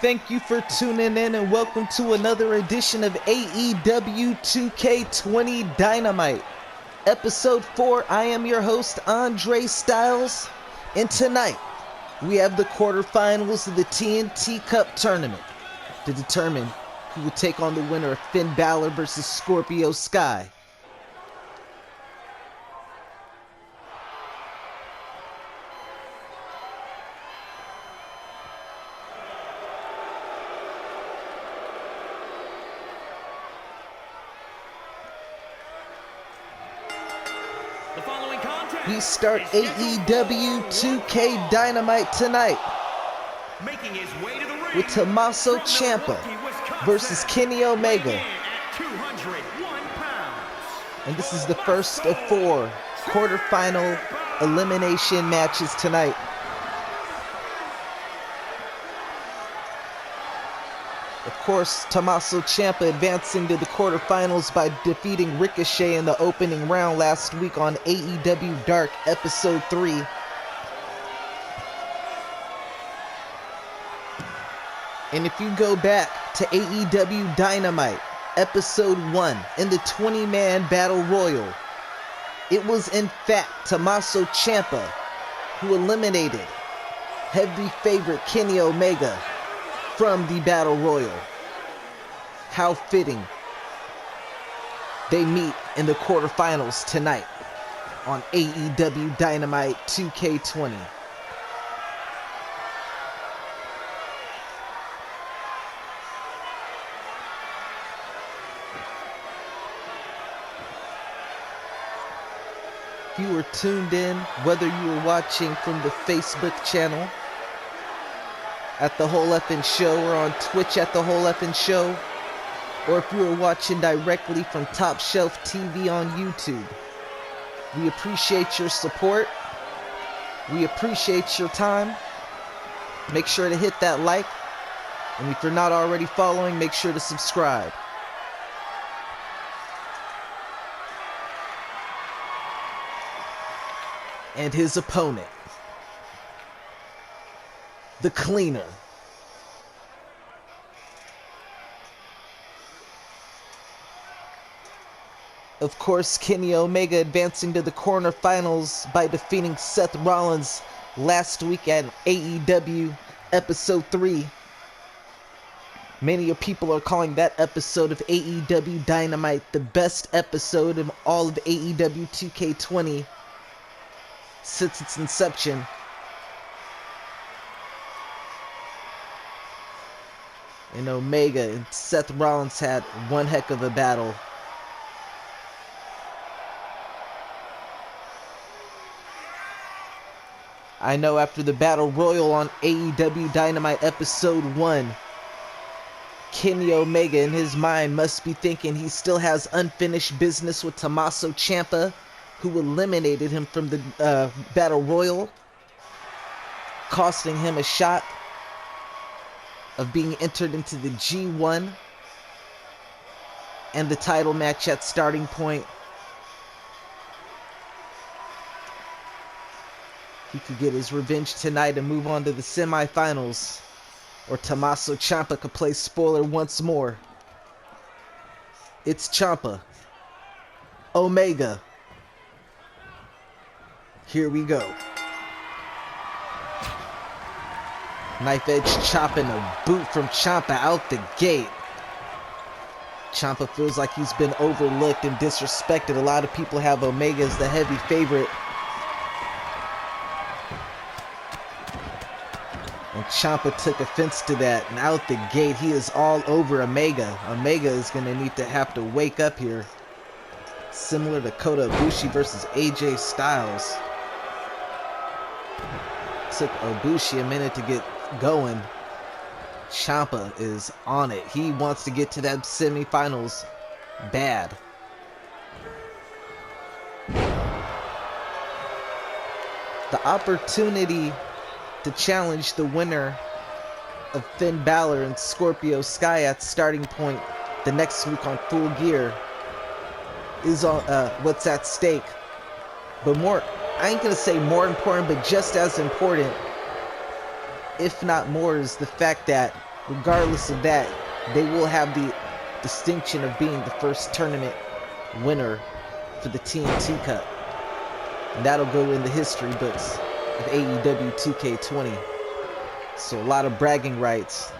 thank you for tuning in and welcome to another edition of AEW 2K20 Dynamite. Episode 4, I am your host, Andre Styles, and tonight we have the quarterfinals of the TNT Cup Tournament to determine who will take on the winner of Finn Balor versus Scorpio Sky. We start AEW 2K Dynamite tonight with Tommaso Ciampa versus Kenny Omega. And this is the first of 4 quarterfinal elimination matches tonight. Of course, Tommaso Ciampa advancing to the quarterfinals by defeating Ricochet in the opening round last week on AEW Dark Episode 3. And if you go back to AEW Dynamite Episode 1 in the 20-man Battle Royal, it was in fact Tommaso Ciampa who eliminated heavy favorite Kenny Omega from the Battle Royal. How fitting they meet in the quarterfinals tonight on AEW Dynamite 2K20. If you were tuned in, whether you were watching from the Facebook channel at The Whole Effin' Show or on Twitch at The Whole Effin' Show, or if you were watching directly from Top Shelf TV on YouTube, we appreciate your support. We appreciate your time. Make sure to hit that like, and if you're not already following, make sure to subscribe. And his opponent, the Cleaner, of course, Kenny Omega advancing to the quarterfinals by defeating Seth Rollins last week at AEW Episode 3. Many people are calling that episode of AEW Dynamite the best episode of all of AEW 2K20 since its inception. And Omega and Seth Rollins had one heck of a battle. I know after the Battle Royal on AEW Dynamite Episode 1, Kenny Omega in his mind must be thinking he still has unfinished business with Tommaso Ciampa, who eliminated him from the Battle Royal, costing him a shot of being entered into the G1 and the title match at Starting Point. He could get his revenge tonight and move on to the semifinals, or Tommaso Ciampa could play spoiler once more. It's Ciampa, Omega. Here we go. Knife edge chopping a boot from Ciampa out the gate. Ciampa feels like he's been overlooked and disrespected. A lot of people have Omega as the heavy favorite. And Ciampa took offense to that, and out the gate he is all over Omega. Omega is going to need to have to wake up here. Similar to Kota Ibushi versus AJ Styles. Took Ibushi a minute to get going. Ciampa is on it. He wants to get to that semifinals bad. The opportunity to challenge the winner of Finn Balor and Scorpio Sky at Starting Point the next week on Full Gear is on what's at stake. But more, I ain't gonna say more important, but just as important, if not more, is the fact that regardless of that, they will have the distinction of being the first tournament winner for the TNT Cup. And that'll go in the history books of AEW 2K20. So a lot of bragging rights.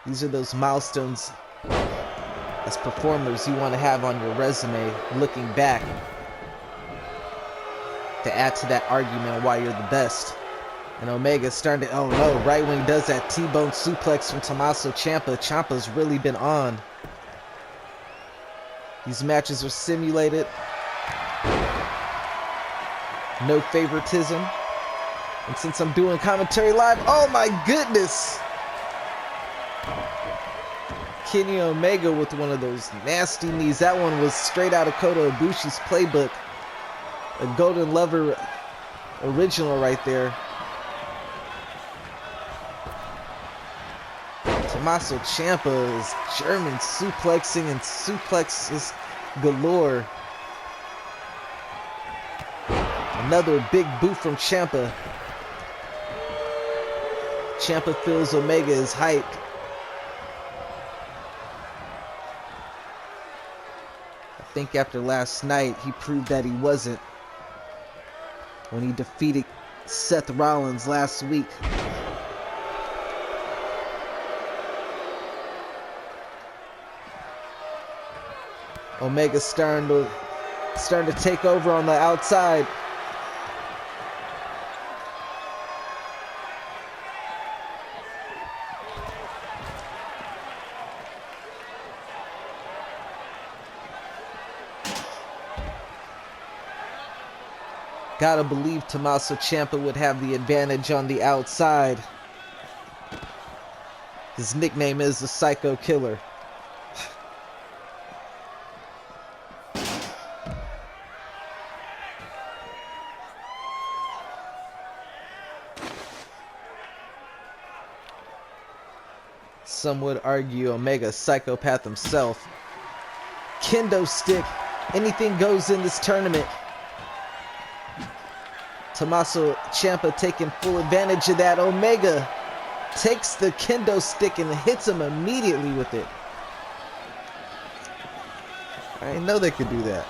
These are those milestones as performers you want to have on your resume, looking back, to add to that argument why you're the best. And Omega starting to, oh no, right when he does that T-bone suplex from Tommaso Ciampa, Ciampa's really been on. These matches are simulated. No favoritism. And since I'm doing commentary live, oh my goodness! Kenny Omega with one of those nasty knees. That one was straight out of Kota Ibushi's playbook. A Golden Lover original right there. Tommaso Ciampa is German suplexing and suplexes galore. Another big boot from Ciampa. Ciampa feels Omega is hyped. I think after last night, he proved that he wasn't when he defeated Seth Rollins last week. Omega starting to take over on the outside. Gotta believe Tommaso Ciampa would have the advantage on the outside. His nickname is the Psycho Killer. Some would argue Omega psychopath himself. Kendo stick. Anything goes in this tournament. Tommaso Ciampa taking full advantage of that. Omega takes the kendo stick and hits him immediately with it. I didn't know they could do that.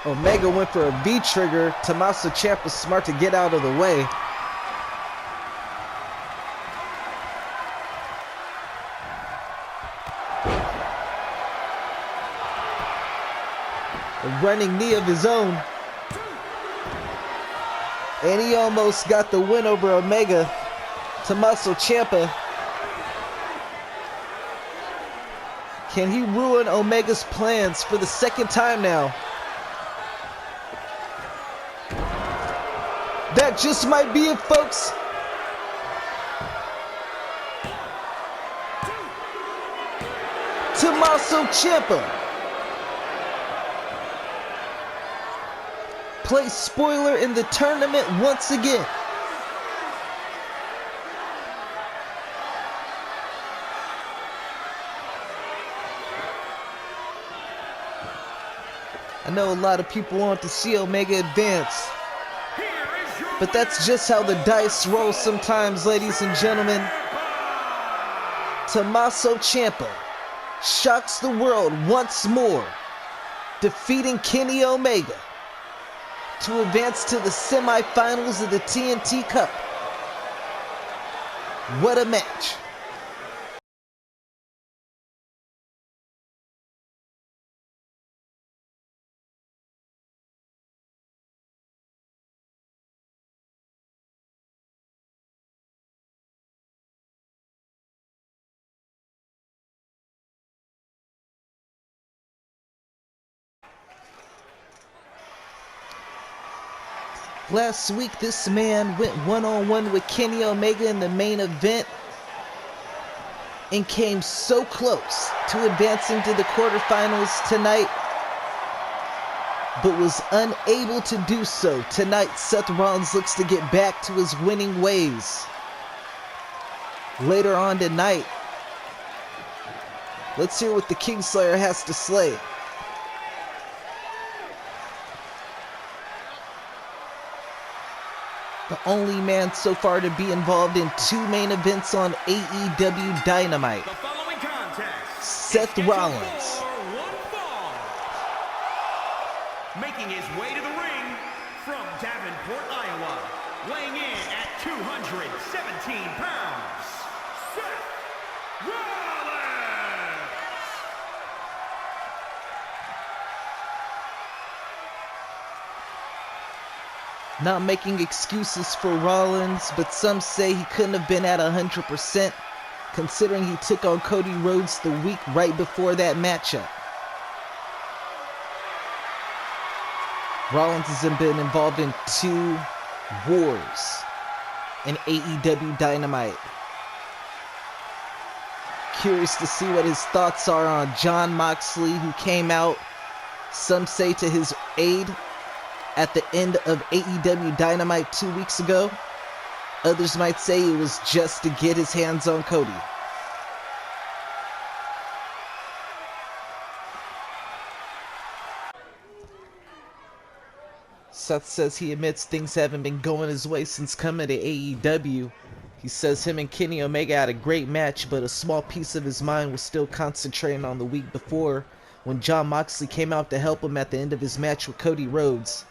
Omega went for a V-trigger. Tommaso Ciampa smart to get out of the way. A running knee of his own. And he almost got the win over Omega. Tommaso Ciampa. Can he ruin Omega's plans for the second time now? That just might be it, folks. Tommaso Ciampa plays spoiler in the tournament once again. I know a lot of people want to see Omega advance, but that's just how the dice roll sometimes, ladies and gentlemen. Tommaso Ciampa shocks the world once more, defeating Kenny Omega to advance to the semifinals of the TNT Cup. What a match. Last week, this man went one-on-one with Kenny Omega in the main event and came so close to advancing to the quarterfinals tonight, but was unable to do so. Tonight, Seth Rollins looks to get back to his winning ways. Later on tonight, let's hear what the Kingslayer has to say. the only man so far to be involved in 2 main events on AEW Dynamite. The following contest Seth Rollins. Making his way to the ring from Davenport, Iowa, weighing in at 217 pounds, Seth Rollins! Not making excuses for Rollins, but some say he couldn't have been at 100%, considering he took on Cody Rhodes the week right before that matchup. Rollins has been involved in 2 wars in AEW Dynamite. Curious to see what his thoughts are on Jon Moxley, who came out, some say, to his aid at the end of AEW Dynamite 2 weeks ago. Others might say it was just to get his hands on Cody. Seth says he admits things haven't been going his way since coming to AEW. He says him and Kenny Omega had a great match, but a small piece of his mind was still concentrating on the week before, when Jon Moxley came out to help him at the end of his match with Cody Rhodes.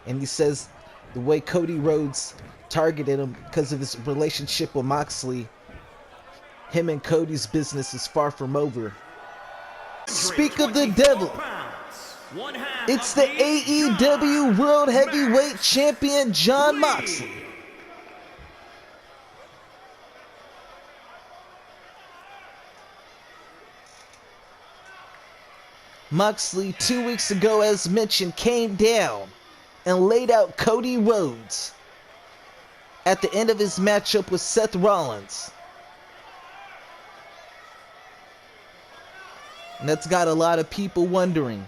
And he says the way Cody Rhodes targeted him because of his relationship with Moxley, him and Cody's business is far from over. Speak of the devil. It's the AEW World Heavyweight Champion, Jon Moxley. Moxley, 2 weeks ago, as mentioned, came down and laid out Cody Rhodes at the end of his matchup with Seth Rollins. And that's got a lot of people wondering,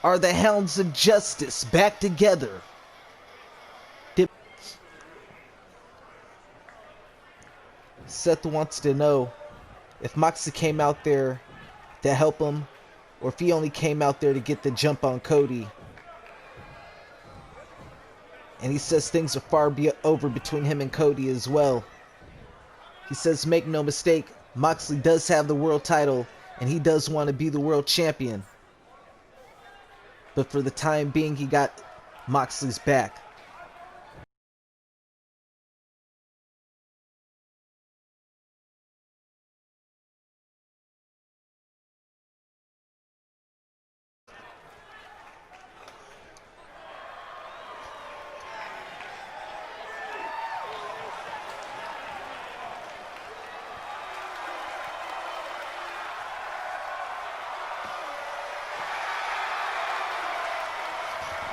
are the Hounds of Justice back together? Seth wants to know if Moxley came out there to help him, or if he only came out there to get the jump on Cody. And he says things are far over between him and Cody as well. He says, make no mistake, Moxley does have the world title, and he does want to be the world champion. But for the time being, he got Moxley's back.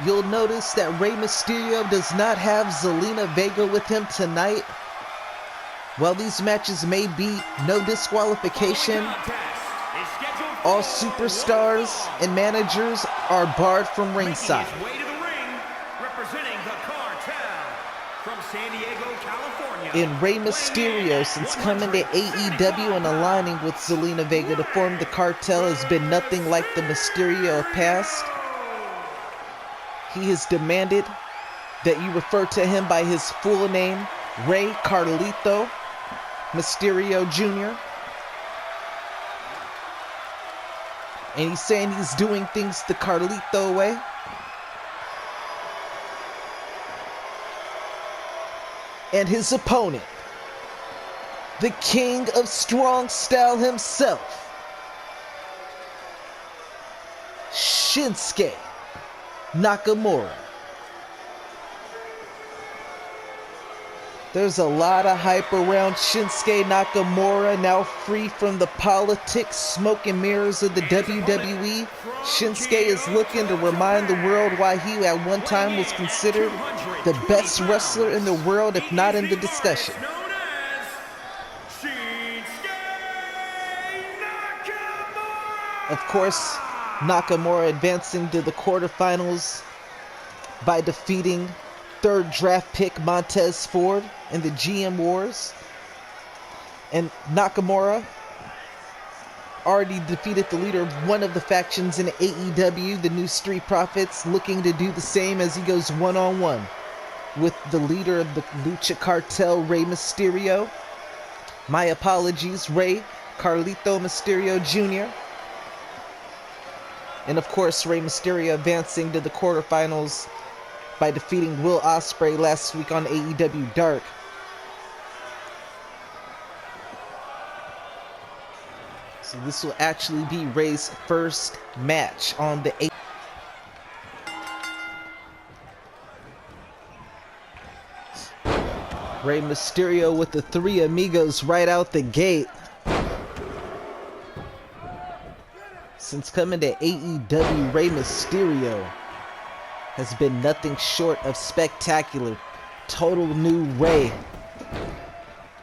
You'll notice that Rey Mysterio does not have Zelina Vega with him tonight. While these matches may be no disqualification, all superstars and managers are barred from ringside. In Rey Mysterio, since coming to AEW and aligning with Zelina Vega to form the Cartel, has been nothing like the Mysterio of past. He has demanded that you refer to him by his full name, Rey Carlito Mysterio Jr. And he's saying he's doing things the Carlito way. And his opponent, the king of strong style himself, Shinsuke Nakamura. There's a lot of hype around Shinsuke Nakamura, now free from the politics, smoke and mirrors of the WWE. Shinsuke is looking to remind the world why he at one time was considered the best wrestler in the world, if not in the discussion. Of course, Nakamura advancing to the quarterfinals by defeating third draft pick Montez Ford in the GM Wars. And Nakamura already defeated the leader of one of the factions in AEW, the New Street Profits, looking to do the same as he goes one-on-one with the leader of the Lucha Cartel, Rey Mysterio. My apologies, Rey Carlito Mysterio Jr. And of course, Rey Mysterio advancing to the quarterfinals by defeating Will Ospreay last week on AEW Dark. So this will actually be Rey's first match on the Rey Mysterio with the Three Amigos right out the gate. Since coming to AEW, Rey Mysterio has been nothing short of spectacular. Total new Rey.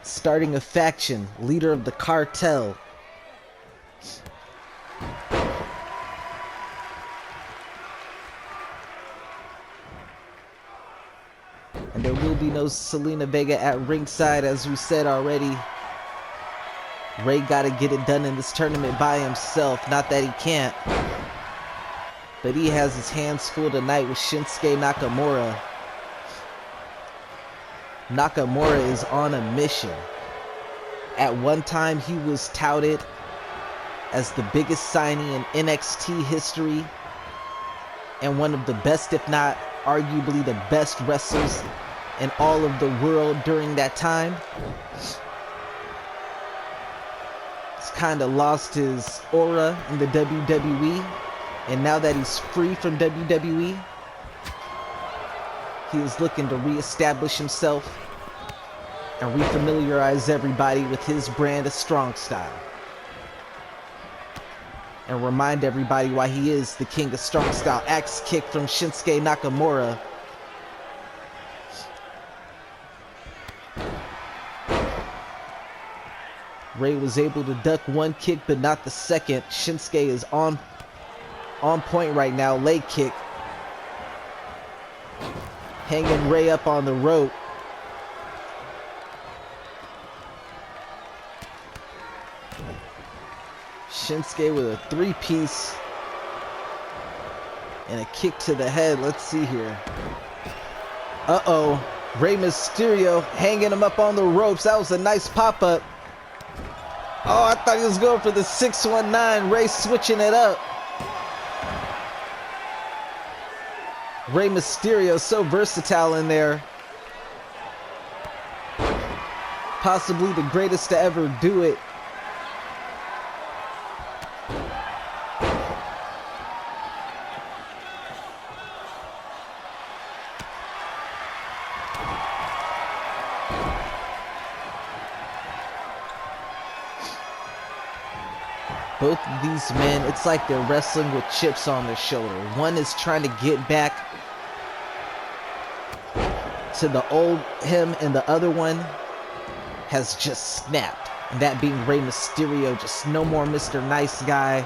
Starting a faction, leader of the cartel. And there will be no Selena Vega at ringside, as we said already. Rey gotta get it done in this tournament by himself. Not that he can't, but he has his hands full tonight with Shinsuke Nakamura. Nakamura is on a mission. At one time, he was touted as the biggest signing in NXT history and one of the best, if not arguably the best wrestlers in all of the world during that time. He's kind of lost his aura in the WWE, and now that he's free from WWE, he is looking to reestablish himself and refamiliarize everybody with his brand of strong style, and remind everybody why he is the king of strong style. Axe kick from Shinsuke Nakamura. Rey was able to duck one kick, but not the second. Shinsuke is on point right now. Leg kick. Hanging Rey up on the rope. Shinsuke with a three-piece and a kick to the head. Let's see here. Uh-oh. Rey Mysterio hanging him up on the ropes. That was a nice pop-up. Oh, I thought he was going for the 619. Rey switching it up. Rey Mysterio so versatile in there. Possibly the greatest to ever do it. Both of these men, it's like they're wrestling with chips on their shoulder. One is trying to get back to the old him, and the other one has just snapped. And that being Rey Mysterio, just no more Mr. Nice Guy.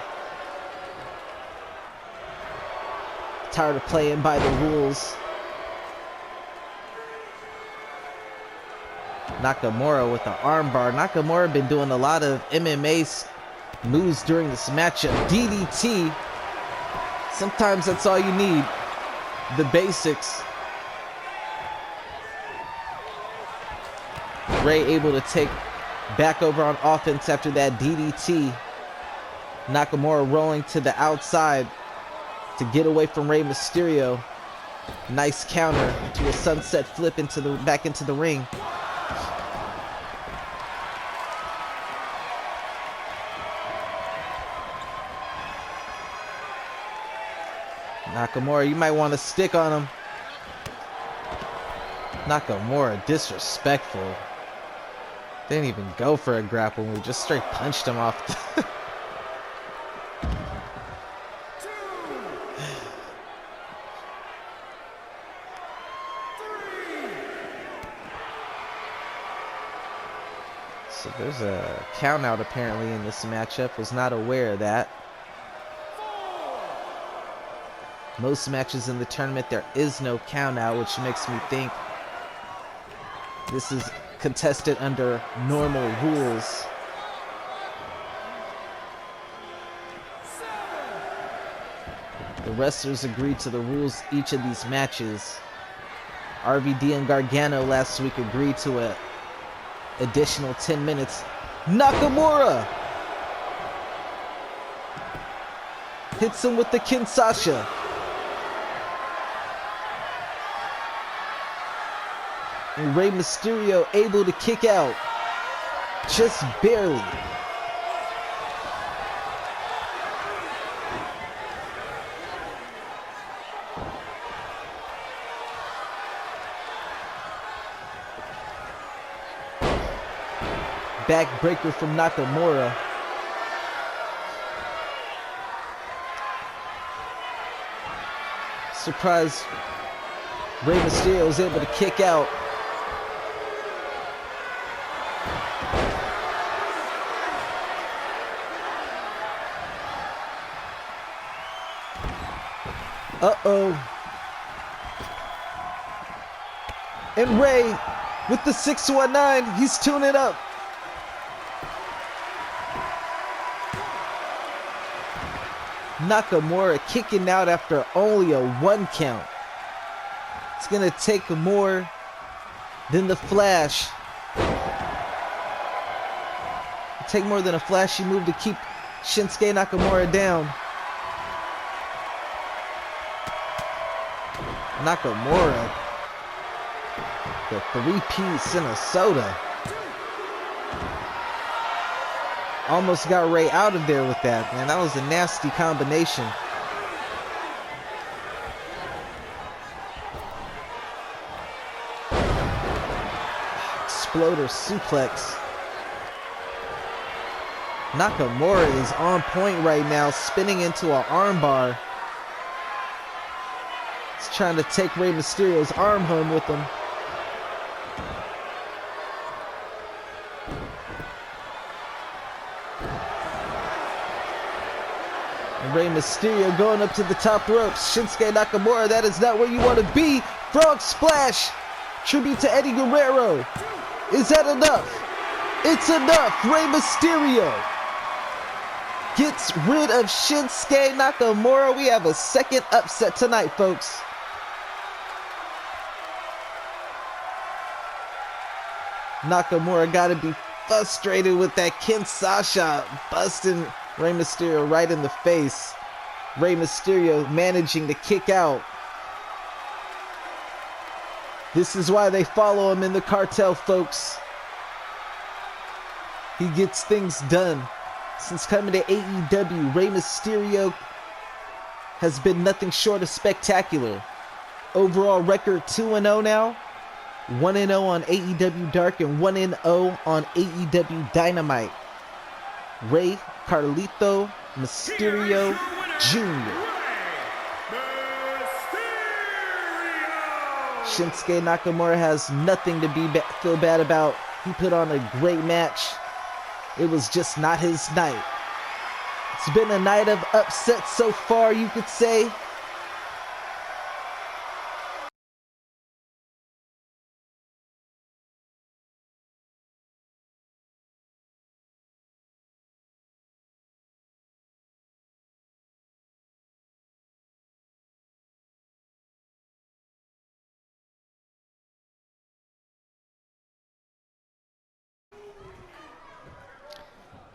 Tired of playing by the rules. Nakamura with the armbar. Nakamura been doing a lot of MMA moves during this matchup. DDT. Sometimes that's all you need. The basics. Rey able to take back over on offense after that DDT. Nakamura rolling to the outside to get away from Rey Mysterio. Nice counter to a sunset flip into the back into the ring. Nakamura, you might want to stick on him. Nakamura, disrespectful. Didn't even go for a grapple move, just straight punched him off. So there's a count out apparently in this matchup. Was not aware of that. Most matches in the tournament, there is no count out, which makes me think this is contested under normal rules. The wrestlers agreed to the rules each of these matches. RVD and Gargano last week agreed to an additional 10 minutes. Nakamura hits him with the Kinshasa. And Rey Mysterio able to kick out. Just barely. Backbreaker from Nakamura. Surprised Rey Mysterio was able to kick out. Uh-oh. And Rey with the 619, he's tuning up. Nakamura kicking out after only a 1 count. It's gonna take more than the Flash. Take more than a flashy move to keep Shinsuke Nakamura down. Nakamura, the 3-piece in a soda. Almost got Rey out of there with that, man. That was a nasty combination. Exploder suplex. Nakamura is on point right now, spinning into an armbar. He's trying to take Rey Mysterio's arm home with him. And Rey Mysterio going up to the top ropes. Shinsuke Nakamura, that is not where you want to be. Frog splash. Tribute to Eddie Guerrero. Is that enough? It's enough. Rey Mysterio gets rid of Shinsuke Nakamura. We have a second upset tonight, folks. Nakamura got to be frustrated with that Kinshasa busting Rey Mysterio right in the face. Rey Mysterio managing to kick out. This is why they follow him in the cartel, folks. He gets things done. Since coming to AEW, Rey Mysterio has been nothing short of spectacular. Overall record 2-0 now. 1-0 on AEW Dark and 1-0 on AEW Dynamite. Rey Carlito Mysterio Jr. Shinsuke Nakamura has nothing to feel bad about. He put on a great match. It was just not his night. It's been a night of upsets so far, you could say.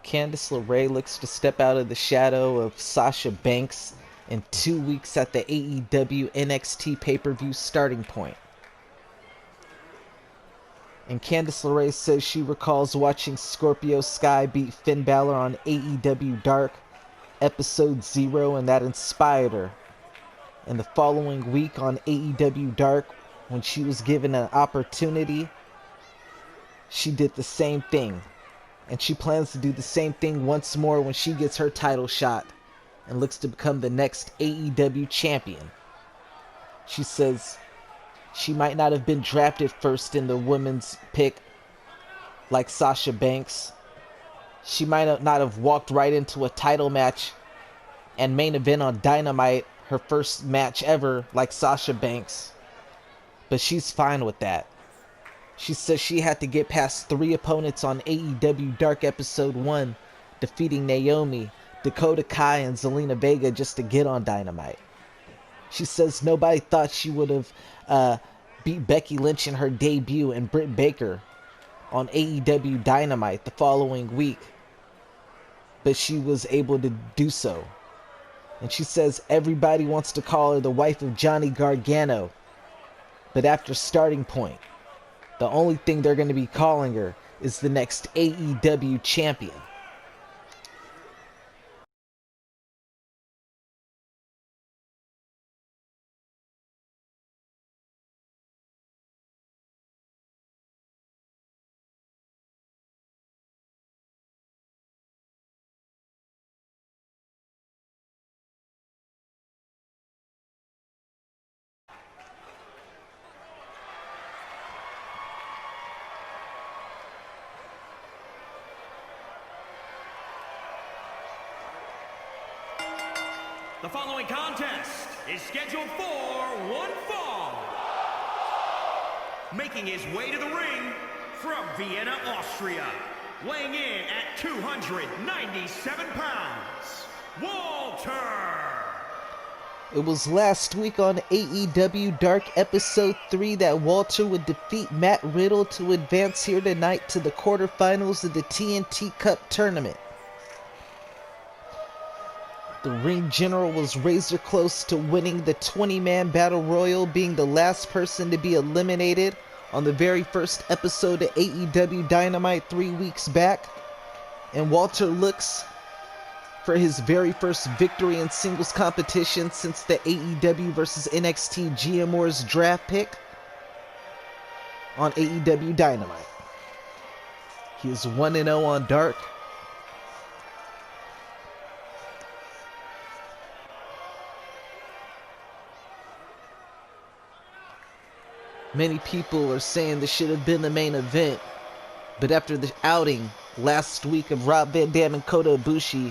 Candice LeRae looks to step out of the shadow of Sasha Banks in 2 weeks at the AEW NXT pay-per-view starting point. And Candice LeRae says she recalls watching Scorpio Sky beat Finn Balor on AEW Dark Episode 0, and that inspired her. And the following week on AEW Dark, when she was given an opportunity, she did the same thing. And she plans to do the same thing once more when she gets her title shot and looks to become the next AEW champion. She says she might not have been drafted first in the women's pick like Sasha Banks. She might not have walked right into a title match and main event on Dynamite, her first match ever, like Sasha Banks. But she's fine with that. She says she had to get past 3 opponents on AEW Dark Episode 1, defeating Naomi, Dakota Kai, and Zelina Vega just to get on Dynamite. She says nobody thought she would have beat Becky Lynch in her debut and Britt Baker on AEW Dynamite the following week, but she was able to do so. And she says everybody wants to call her the wife of Johnny Gargano, but after Starting Point, the only thing they're going to be calling her is the next AEW champion. The following contest is scheduled for one fall. Making his way to the ring from Vienna, Austria, weighing in at 297 pounds, Walter. It was last week on AEW Dark Episode 3 that Walter would defeat Matt Riddle to advance here tonight to the quarterfinals of the TNT Cup tournament. The ring general was razor close to winning the 20-man battle royal, being the last person to be eliminated on the very first episode of AEW Dynamite 3 weeks back. And Walter looks for his very first victory in singles competition since the AEW vs NXT GM Wars draft pick on AEW Dynamite. He is 1-0 on Dark. Many people are saying this should have been the main event, but after the outing last week of Rob Van Dam and Kota Ibushi,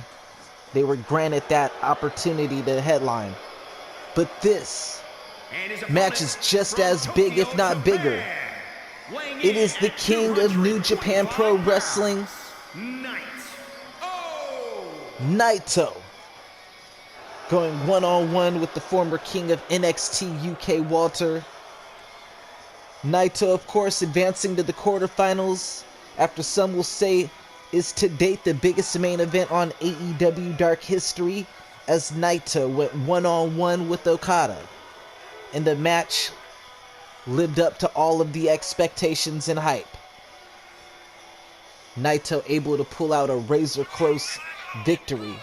they were granted that opportunity to headline. But this match is just as big, if not bigger. It is the king of New Japan Pro Wrestling, Naito, going one-on-one with the former king of NXT UK, Walter. Naito, of course, advancing to the quarterfinals after some will say is to date the biggest main event on AEW Dark history, as Naito went one-on-one with Okada. And the match lived up to all of the expectations and hype. Naito able to pull out a razor-close victory.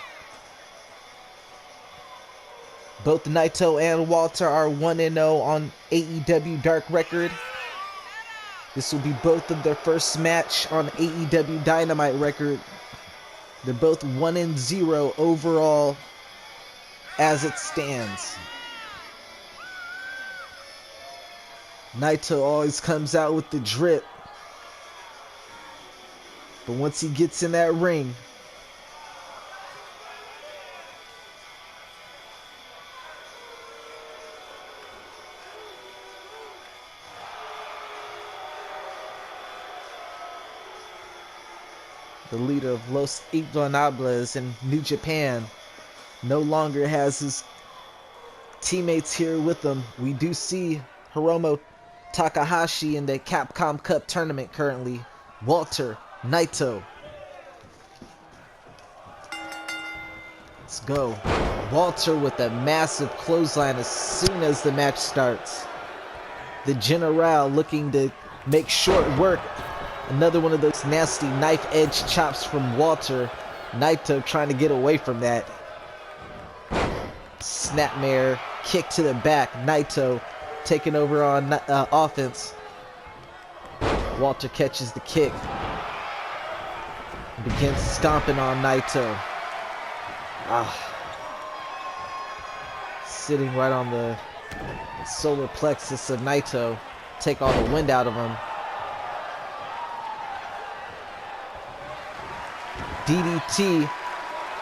Both Naito and Walter are 1-0 on AEW Dark record. This will be both of their first match on AEW Dynamite record. They're both 1-0 overall as it stands. Naito always comes out with the drip, but once he gets in that ring, the leader of Los Ingobernables in New Japan, no longer has his teammates here with him. We do see Hiromu Takahashi in the Capcom Cup tournament currently. Walter, Naito. Let's go. Walter with a massive clothesline as soon as the match starts. The General looking to make short work. Another one of those nasty knife edge chops from Walter. Naito trying to get away from that. Snapmare, kick to the back. Naito taking over on offense. Walter catches the kick. Begins stomping on Naito. Sitting right on the solar plexus of Naito. Take all the wind out of him. DDT,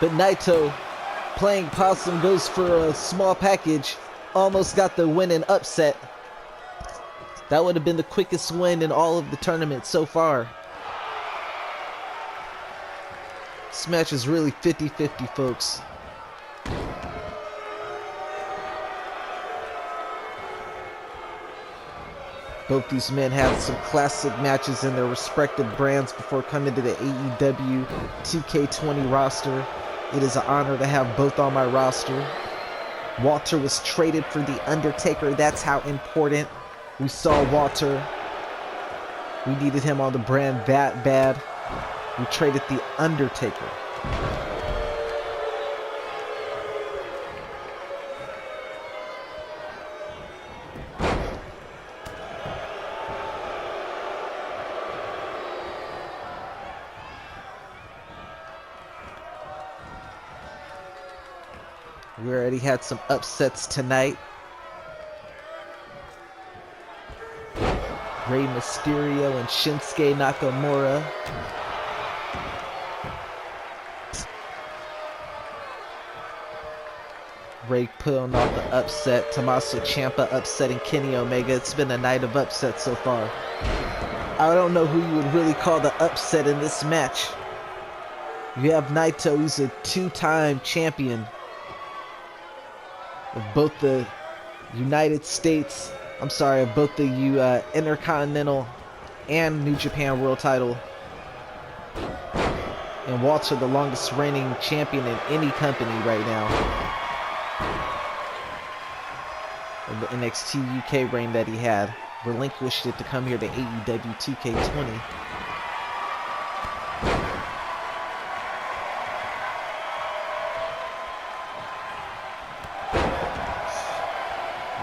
but Naito, playing possum, goes for a small package. Almost got the win and upset. That would have been the quickest win in all of the tournament so far. This match is really 50-50, folks. Both these men had some classic matches in their respective brands before coming to the AEW 2K20 roster. It is an honor to have both on my roster. Walter was traded for The Undertaker. That's how important we saw Walter. We needed him on the brand that bad. We traded The Undertaker. We already had some upsets tonight. Rey Mysterio and Shinsuke Nakamura. Rey pulling off the upset. Tommaso Ciampa upsetting Kenny Omega. It's been a night of upsets so far. I don't know who you would really call the upset in this match. You have Naito, he's a two-time champion of both the United States, of both the Intercontinental and New Japan World title. And Walter, the longest reigning champion in any company right now. Of the NXT UK reign that he had. Relinquished it to come here to AEW 2K20.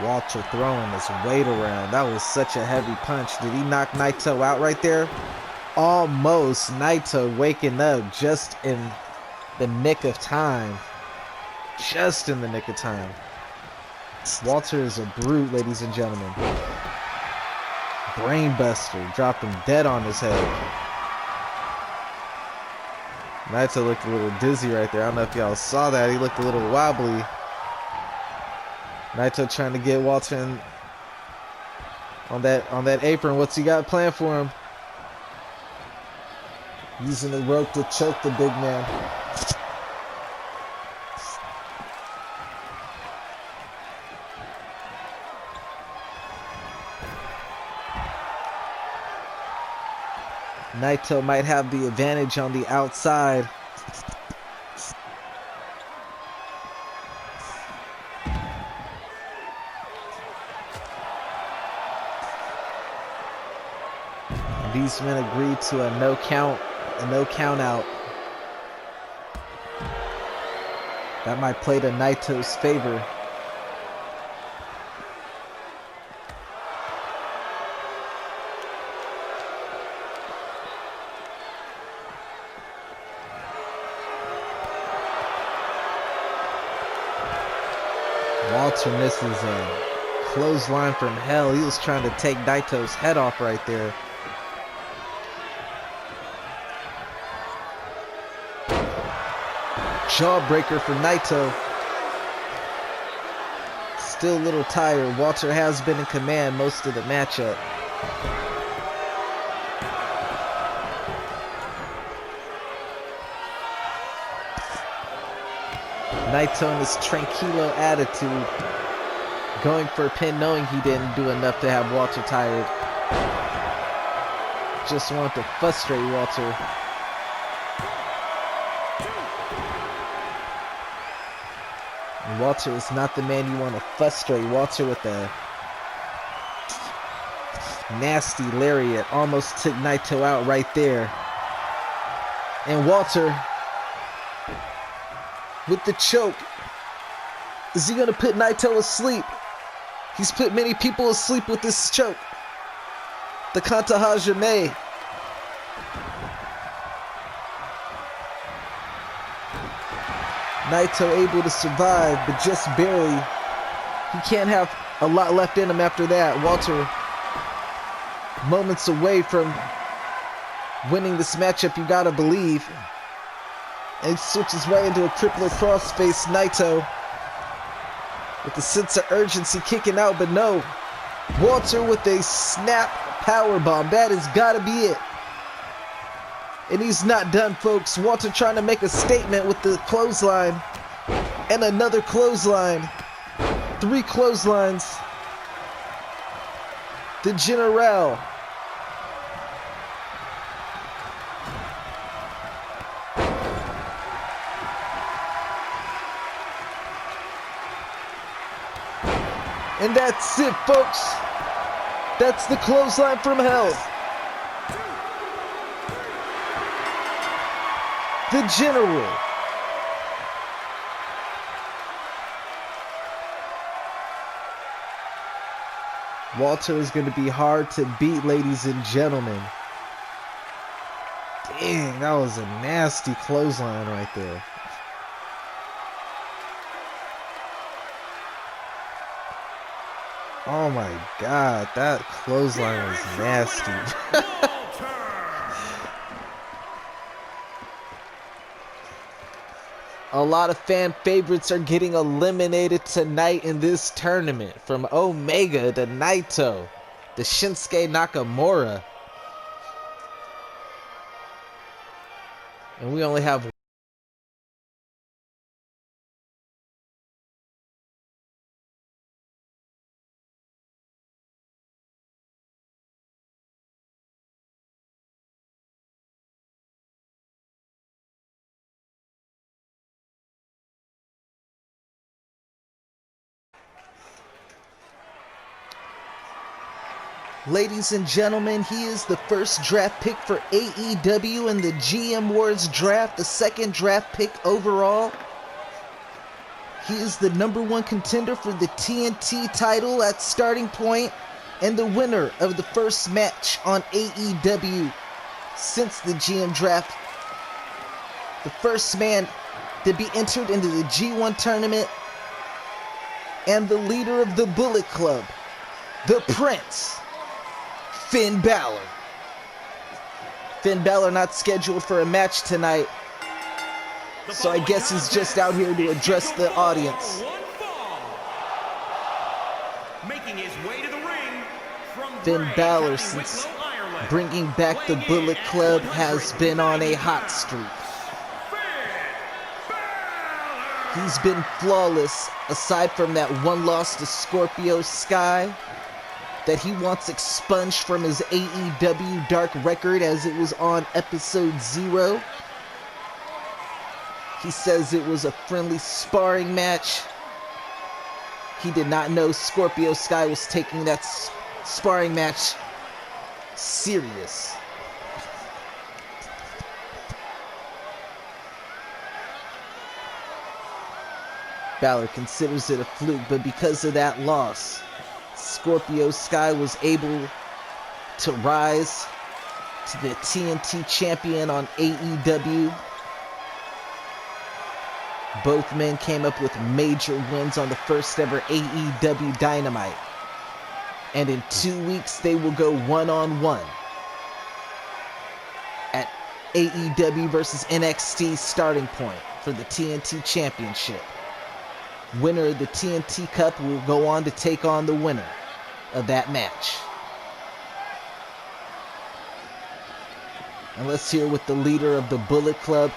Walter throwing his weight around. That was such a heavy punch. Did he knock Naito out right there? Almost. Naito waking up just in the nick of time. Just in the nick of time. Walter is a brute, ladies and gentlemen. Brainbuster. Dropped him dead on his head. Naito looked a little dizzy right there. I don't know if y'all saw that. He looked a little wobbly. Naito trying to get Walter in on that apron. What's he got planned for him? Using the rope to choke the big man. Naito might have the advantage on the outside. These men agreed to a no count out. That might play to Naito's favor. Walter misses a clothesline from hell. He was trying to take Naito's head off right there. Jawbreaker for Naito. Still a little tired. Walter has been in command most of the matchup. Naito in his tranquilo attitude. Going for a pin knowing he didn't do enough to have Walter tired. Just wanted to frustrate Walter. And Walter is not the man you want to frustrate. Walter with a nasty lariat almost took Naito out right there. And Walter with the choke. Is he going to put Naito asleep? He's put many people asleep with this choke. The Kanta Hajime. Naito able to survive, but just barely. He can't have a lot left in him after that. Walter, moments away from winning this matchup, you gotta believe. And he switches right into a crippler crossface. Naito with the sense of urgency kicking out, but no. Walter with a snap powerbomb. That has gotta be it. And he's not done, folks. Walter trying to make a statement with the clothesline. And another clothesline. 3 clotheslines. the General. And that's it, folks. That's the clothesline from hell. The General. Walter is going to be hard to beat, ladies and gentlemen. Dang, that was a nasty clothesline right there. Oh my God, that clothesline was nasty. A lot of fan favorites are getting eliminated tonight in this tournament. From Omega to Naito to Shinsuke Nakamura. And we only have Ladies and gentlemen, he is the first draft pick for AEW in the GM Awards draft, the second draft pick overall. He is the #1 contender for the TNT title at Starting Point and the winner of the first match on AEW since the GM draft. The first man to be entered into the G1 tournament and the leader of the Bullet Club, the Prince, Finn Balor. Finn Balor not scheduled for a match tonight, so I guess he's just out here to address the audience. Making his way to the ring from Finn Balor, since bringing back the Bullet Club, has been on a hot streak. He's been flawless, aside from that one loss to Scorpio Sky that he wants expunged from his AEW Dark record as it was on episode 0. He says it was a friendly sparring match. He did not know Scorpio Sky was taking that sparring match serious. Balor considers it a fluke, but because of that loss, Scorpio Sky was able to rise to the TNT champion on AEW. Both men came up with major wins on the first ever AEW Dynamite. And in 2 weeks, they will go one-on-one at AEW versus NXT Starting Point for the TNT Championship. Winner of the TNT Cup will go on to take on the winner of that match. And let's hear what the leader of the Bullet Club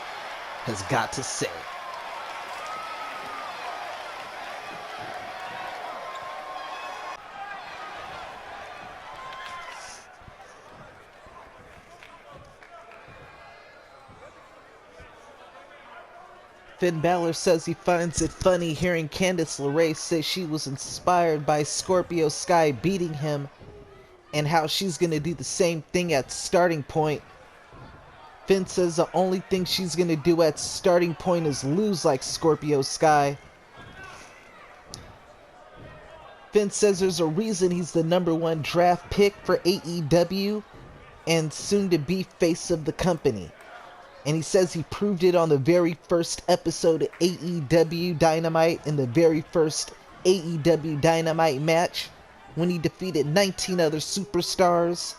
has got to say. Finn Balor says he finds it funny hearing Candice LeRae say she was inspired by Scorpio Sky beating him and how she's going to do the same thing at Starting Point. Finn says the only thing she's going to do at Starting Point is lose like Scorpio Sky. Finn says there's a reason he's the #1 draft pick for AEW and soon to be face of the company. And he says he proved it on the very first episode of AEW Dynamite in the very first AEW Dynamite match when he defeated 19 other superstars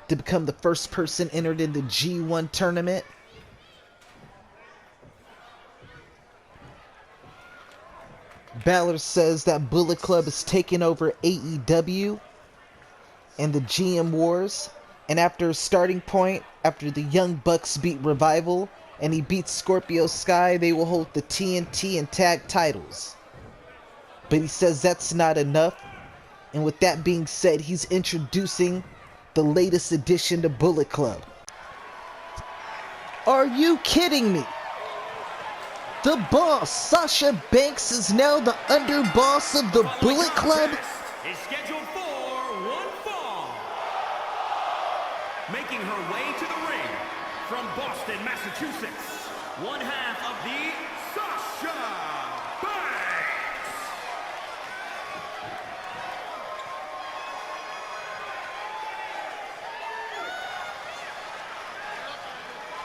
to become the first person entered in the G1 tournament. Balor says that Bullet Club is taking over AEW and the GM Wars. And after Starting Point, after the Young Bucks beat Revival and he beats Scorpio Sky, they will hold the TNT and tag titles. But he says that's not enough. And with that being said, he's introducing the latest addition to Bullet Club. Are you kidding me? The boss, Sasha Banks, is now the underboss of the Bullet Club? Is scheduled for one fall. Making her way to the ring from Boston, Massachusetts, one half of the Sasha Banks.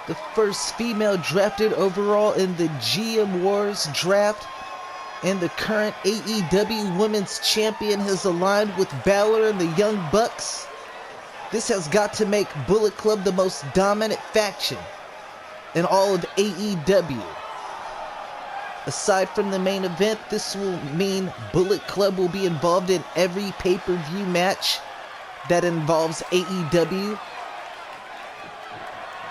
The first female drafted overall in the GM Wars draft, and the current AEW Women's Champion has aligned with Balor and the Young Bucks. This has got to make Bullet Club the most dominant faction in all of AEW. Aside from the main event, this will mean Bullet Club will be involved in every pay-per-view match that involves AEW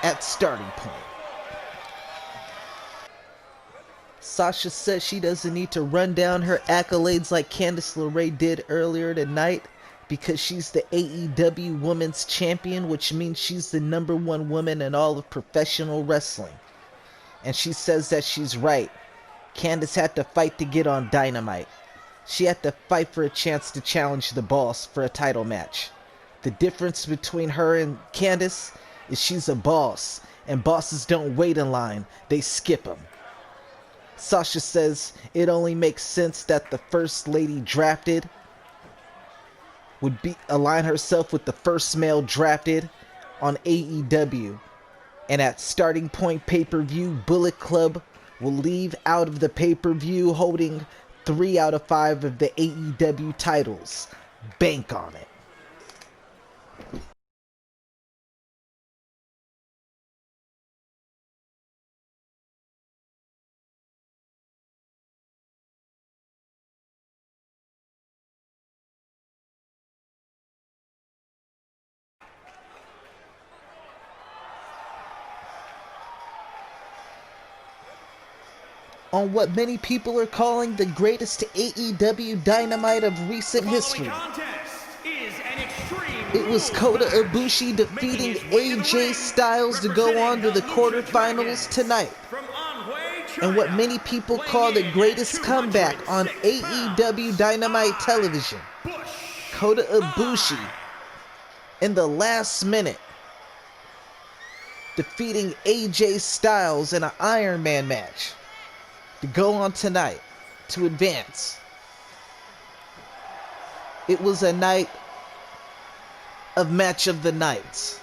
at Starting Point. Sasha says she doesn't need to run down her accolades like Candice LeRae did earlier tonight because she's the AEW Women's Champion, which means she's the #1 woman in all of professional wrestling. And she says that she's right. Candice had to fight to get on Dynamite. She had to fight for a chance to challenge the boss for a title match. The difference between her and Candice is she's a boss, and bosses don't wait in line, they skip them. Sasha says it only makes sense that the first lady drafted would align herself with the first male drafted on AEW. And at Starting Point pay-per-view, Bullet Club will leave out of the pay-per-view holding 3 out of 5 of the AEW titles. Bank on it. On what many people are calling the greatest AEW Dynamite of recent history, it was Kota Ibushi defeating AJ Styles to go on to the quarterfinals tonight. And what many people call the greatest comeback on AEW Dynamite television, Kota Ibushi in the last minute defeating AJ Styles in an Iron Man match to go on tonight to advance. It was a night of match of the nights.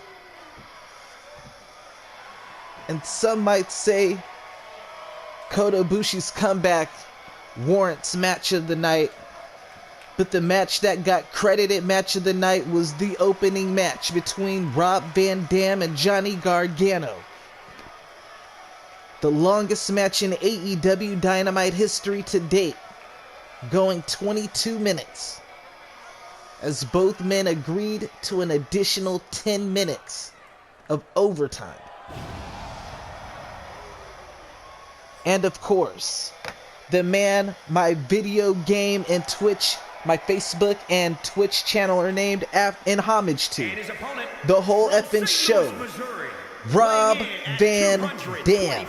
And some might say Kota Ibushi's comeback warrants match of the night, but the match that got credited match of the night was the opening match between Rob Van Dam and Johnny Gargano. The longest match in AEW Dynamite history to date, going 22 minutes, as both men agreed to an additional 10 minutes of overtime. And of course, the man my video game and Twitch, my Facebook and Twitch channel are named in homage to, the whole effing show, Rob Van Dam.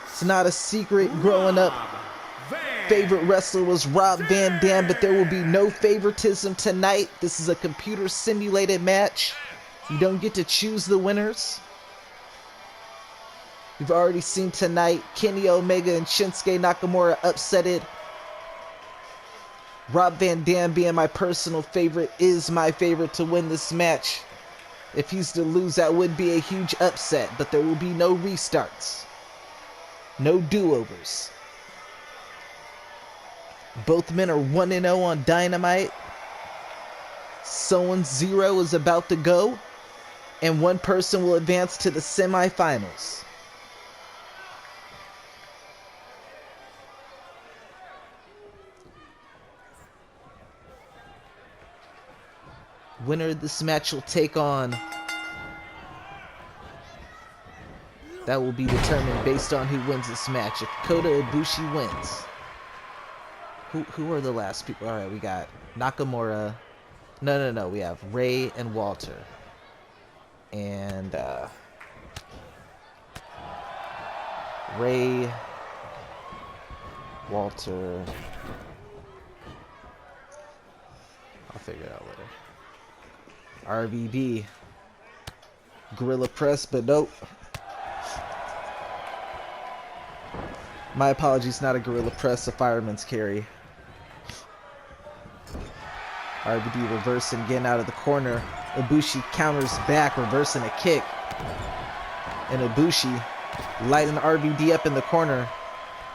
It's not a secret, growing up, favorite wrestler was Rob Van Dam, but there will be no favoritism tonight. This is a computer simulated match. You don't get to choose the winners. We've already seen tonight Kenny Omega and Shinsuke Nakamura upsetted. Rob Van Dam, being my personal favorite, is my favorite to win this match. If he's to lose, that would be a huge upset, but there will be no restarts. No do-overs. Both men are 1-0 on Dynamite. Someone's 0 is about to go, and one person will advance to the semifinals. Winner of this match will take on. That will be determined based on who wins this match. If Kota Ibushi wins, Who are the last people? All right, we got Nakamura. No. We have Ray and Walter. And Ray, Walter. I'll figure it out later. RVD. Gorilla Press, but nope. My apologies, not a Gorilla Press, a Fireman's Carry. RVD reversing, getting out of the corner. Ibushi counters back, reversing a kick. And Ibushi lighting RVD up in the corner.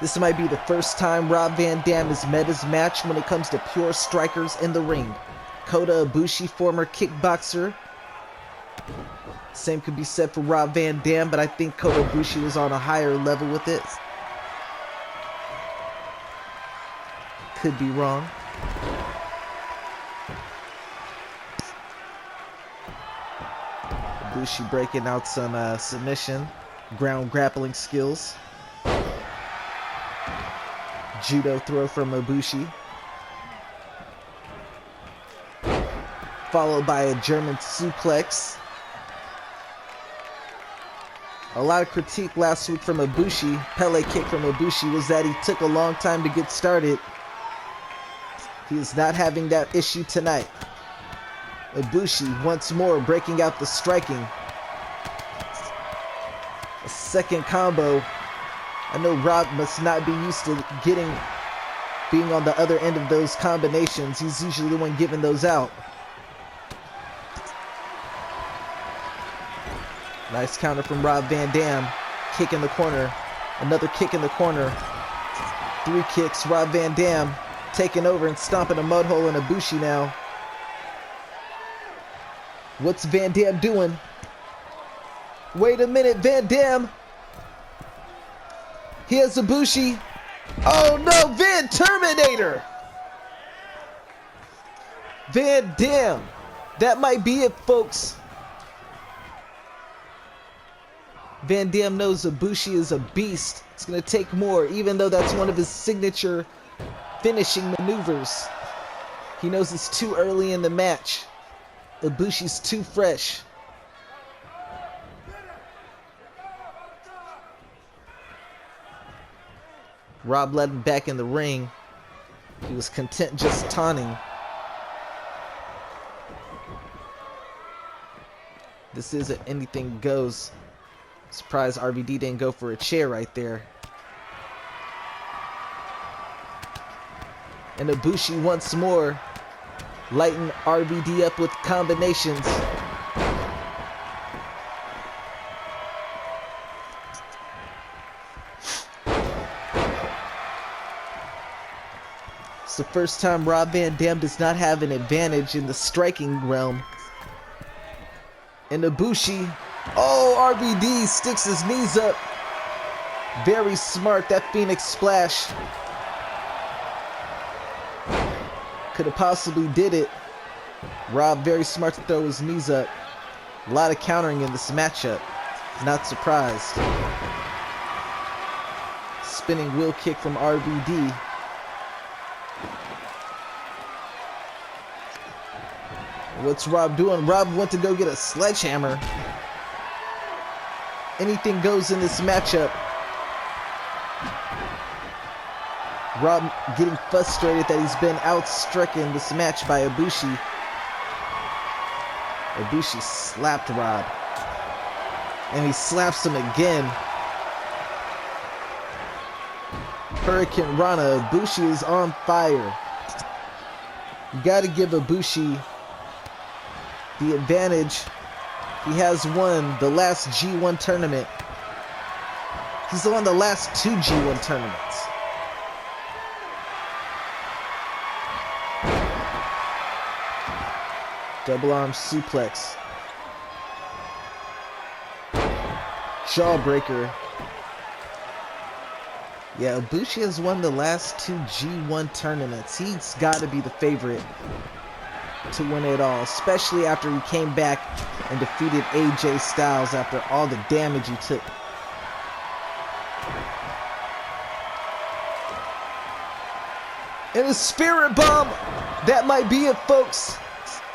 This might be the first time Rob Van Dam has met his match when it comes to pure strikers in the ring. Kota Ibushi, former kickboxer. Same could be said for Rob Van Dam, but I think Kota Ibushi was on a higher level with it. Could be wrong. Ibushi breaking out some submission, ground grappling skills. Judo throw from Ibushi. Followed by a German suplex. A lot of critique last week from Ibushi, Pele kick from Ibushi, was that he took a long time to get started. He is not having that issue tonight. Ibushi once more breaking out the striking. A second combo. I know Rob must not be used to being on the other end of those combinations. He's usually the one giving those out. Nice counter from Rob Van Dam. Kick in the corner. Another kick in the corner. 3 kicks. Rob Van Dam taking over and stomping a mud hole in Ibushi now. What's Van Dam doing? Wait a minute, Van Dam. Here's Ibushi. Oh no, Van Terminator. Van Dam. That might be it, folks. Van Dam knows Ibushi is a beast. It's going to take more, even though that's one of his signature finishing maneuvers. He knows it's too early in the match. Ibushi's too fresh. Rob led him back in the ring. He was content just taunting. This isn't anything goes. Surprised RVD didn't go for a chair right there. And Ibushi once more lighting RVD up with combinations. It's the first time Rob Van Dam does not have an advantage in the striking realm. And Ibushi, oh, RVD sticks his knees up. Very smart, that Phoenix splash. Could have possibly did it. Rob very smart to throw his knees up. A lot of countering in this matchup. Not surprised. Spinning wheel kick from RVD. What's Rob doing? Rob went to go get a sledgehammer. Anything goes in this matchup. Rob getting frustrated that he's been outstricken this match by Ibushi. Ibushi slapped Rob. And he slaps him again. Hurricane Rana. Ibushi is on fire. You gotta give Ibushi the advantage. He has won the last G1 tournament. He's won the last 2 G1 tournaments. Double arm suplex. Jawbreaker. Yeah, Ibushi has won the last 2 G1 tournaments. He's got to be the favorite to win it all, especially after he came back and defeated AJ Styles after all the damage he took. And a spirit bomb. That might be it, folks.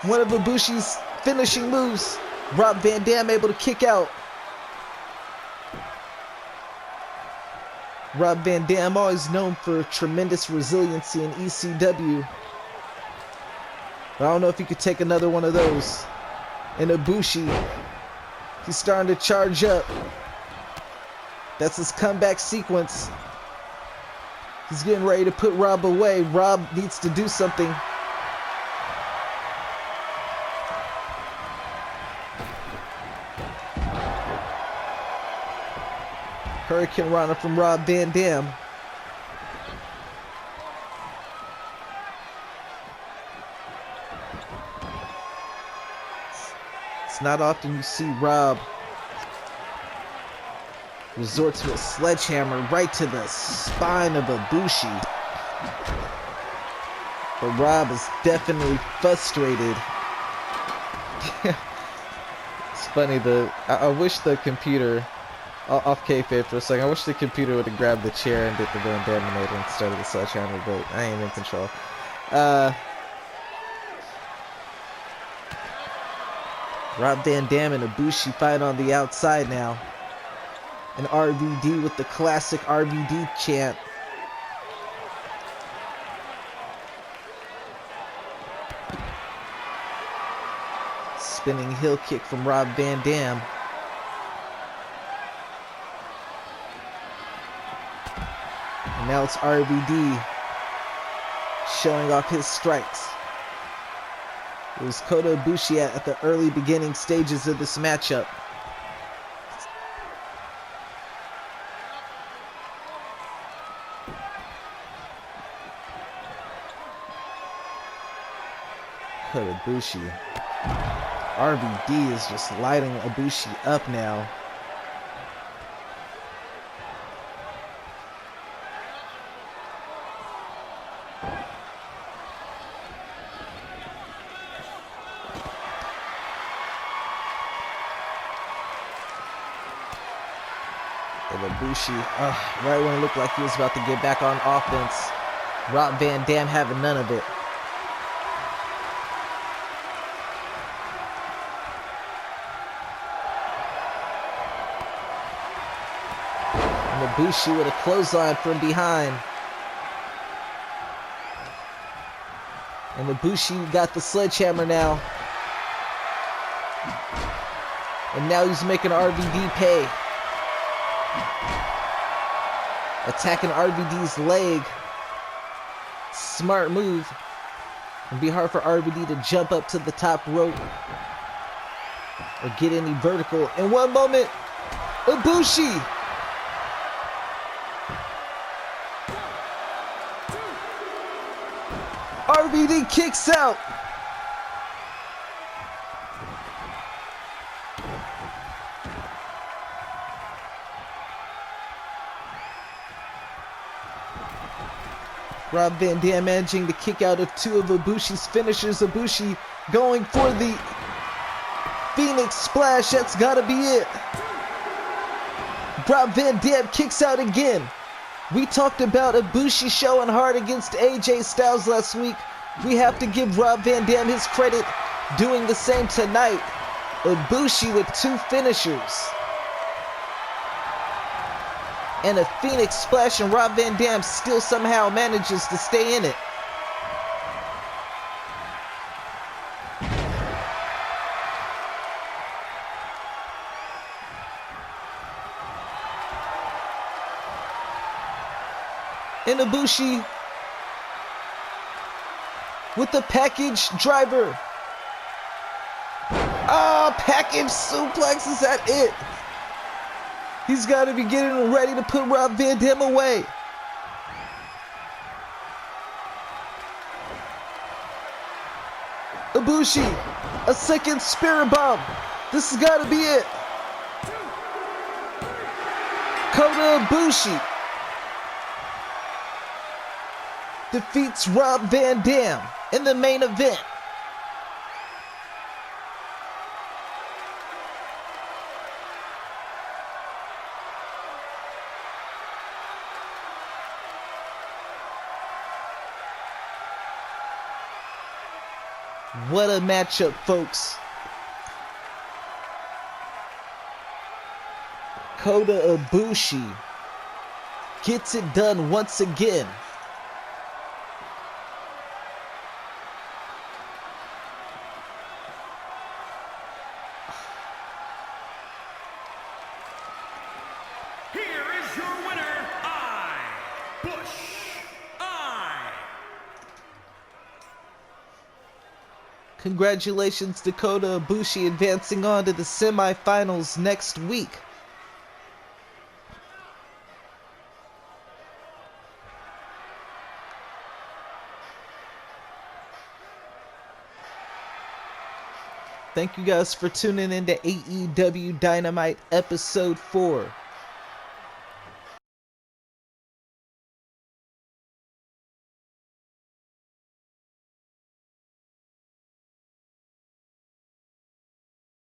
One of Ibushi's finishing moves. Rob Van Dam able to kick out. Rob Van Dam, always known for tremendous resiliency in ECW. But I don't know if he could take another one of those. And Ibushi, he's starting to charge up. That's his comeback sequence. He's getting ready to put Rob away. Rob needs to do something. Hurricane Rana from Rob Van Dam. It's not often you see Rob resort to a sledgehammer right to the spine of Ibushi. But Rob is definitely frustrated. It's funny, I wish the computer, off kayfabe for a second, I wish the computer would have grabbed the chair and did the Van Daminator instead of the sledgehammer, but I ain't in control. Rob Van Dam and Ibushi fight on the outside now. And RVD with the classic RVD chant. Spinning heel kick from Rob Van Dam. And now it's RVD showing off his strikes. It was Kota Ibushi at the early beginning stages of this matchup. Kota Ibushi. RVD is just lighting Ibushi up now. And Ibushi, right when it looked like he was about to get back on offense, Rob Van Dam having none of it. And Ibushi with a clothesline from behind. And Ibushi got the sledgehammer now. And now he's making RVD pay. Attacking RVD's leg. Smart move. It'd be hard for RVD to jump up to the top rope or get any vertical. In one moment, Ibushi. RVD kicks out. Rob Van Dam managing to kick out of two of Ibushi's finishers. Ibushi going for the Phoenix Splash. That's gotta be it. Rob Van Dam kicks out again. We talked about Ibushi showing hard against AJ Styles last week. We have to give Rob Van Dam his credit doing the same tonight. Ibushi with two finishers. And a Phoenix Splash, and Rob Van Dam still somehow manages to stay in it. And Ibushi with the package driver. Package suplex, is that it? He's got to be getting ready to put Rob Van Dam away. Ibushi, a second spirit bomb. This has got to be it. Kota Ibushi defeats Rob Van Dam in the main event. What a matchup, folks. Kota Ibushi gets it done once again. Here is your winner, Congratulations to Kota Ibushi advancing on to the semifinals next week. Thank you guys for tuning in to AEW Dynamite Episode 4.